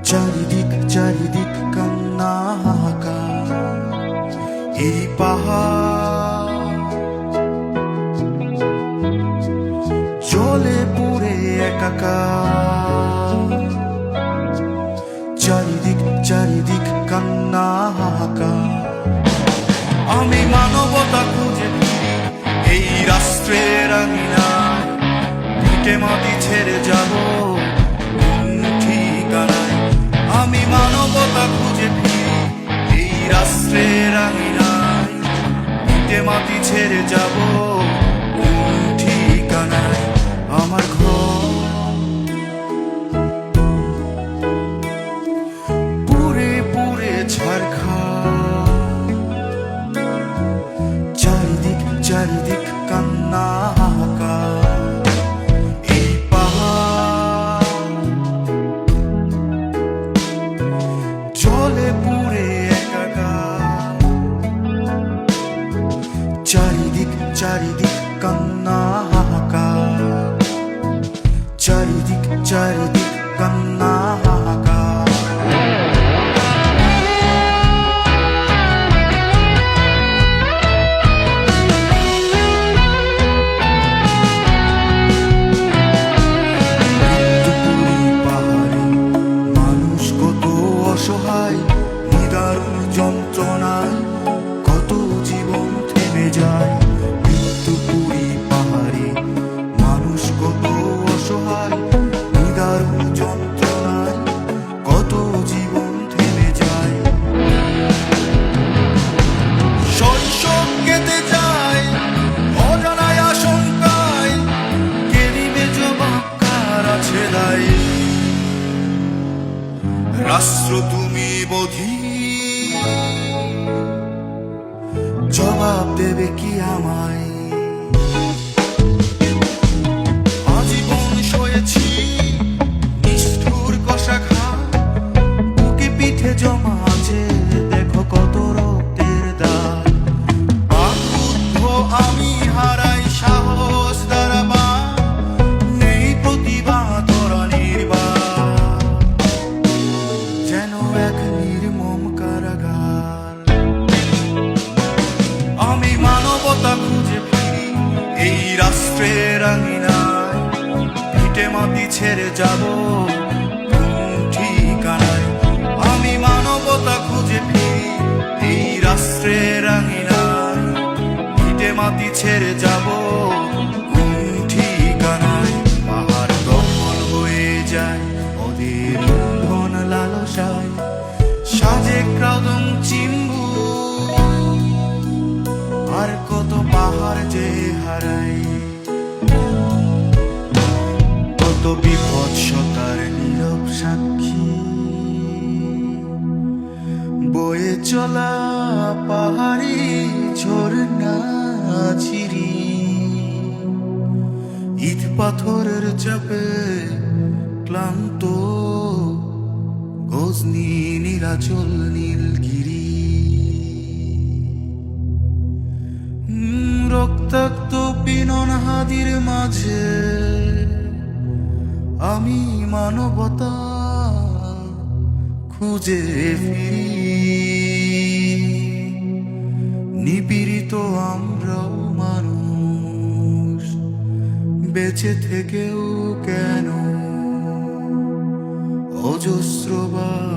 চারিদিক চারিদিক কান্না হাহাকার, এই পাহাড় জলে পুড়ে একাকার। চারিদিক চারিদিক কান্না হাহাকার, আমি মানবতা খুঁজে ফিরি এই রাষ্ট্রের আঙিনায়। ভিটে মাটি ছেড়ে যাব কোন ঠিকানায়, আমি মানবতা খুঁজে ফিরি এই রাষ্ট্রের আঙিনায়। ভিটে মাটি ছেড়ে যাব কোন ঠিকানায়, আমার ঘর পুড়ে পুড়ে ছারখার। চারিদিক চারিদিক কান্না হাহাকার, এই পাহাড় জলে পুড়ে একাকার। চারিদিক চারিদিক কান্না হাহাকার, চারিদিক চারিদিক কান্না হাহাকার। নিদারুণ যন্ত্রণায় কত জীবন থেমে যায়। মৃত্যুপুরী পাহাড়ে মানুষ কত অসহায়, নিদারুণ যন্ত্রণায় কত জীবন থেমে যায়। শৈশব কেটে যায় অজানায় আশঙ্কায়, কে দিবে জবাব, কার আছে দায়? রাষ্ট্র তুমি বোধি, জবাব দেবে কি আমায়? আজীবন সয়েছি নিষ্ঠুর কষাঘাত, বুকে পিঠে জমা আছে দেখো কত রক্তের দাগ। বাক্রুদ্ধ আমি হারাই সাহস দাঁড়াবার, নেই প্রতিবাদ ওরা নির্বাক, যেন এক নির্মম কারাগার। আমি মানবতা খুঁজে ফিরি এই রাষ্ট্রের আঙিনায়। ভিটে মাটি ছেড়ে যাব কোন ঠিকানায়, আমি মানবতা খুঁজে ফিরি এই রাষ্ট্রের আঙিনায়। ভিটে মাটি ছেড়ে যাব কোন ঠিকানায়, পাহাড় দখল হয়ে যায় ওদের ইন্ধন লালসায়। সাজে ক্রাউদং চিম্বু, আর কত পাহাড় যে হারাই, কত বিভৎসতার নীরব সাক্ষী। বয়ে চলা পাহাড়ি ঝরনা ছিরি, ইট পাথরের চাপে ক্লান্ত গজনি নীলাচল নীলগিরি। রক্তাক্ত পিনন হাদির মাঝে আমি মানবতা খুঁজে ফিরি। নিপীড়িত আমরাও মানুষ, বেঁচে থেকেও কেন অজস্রবার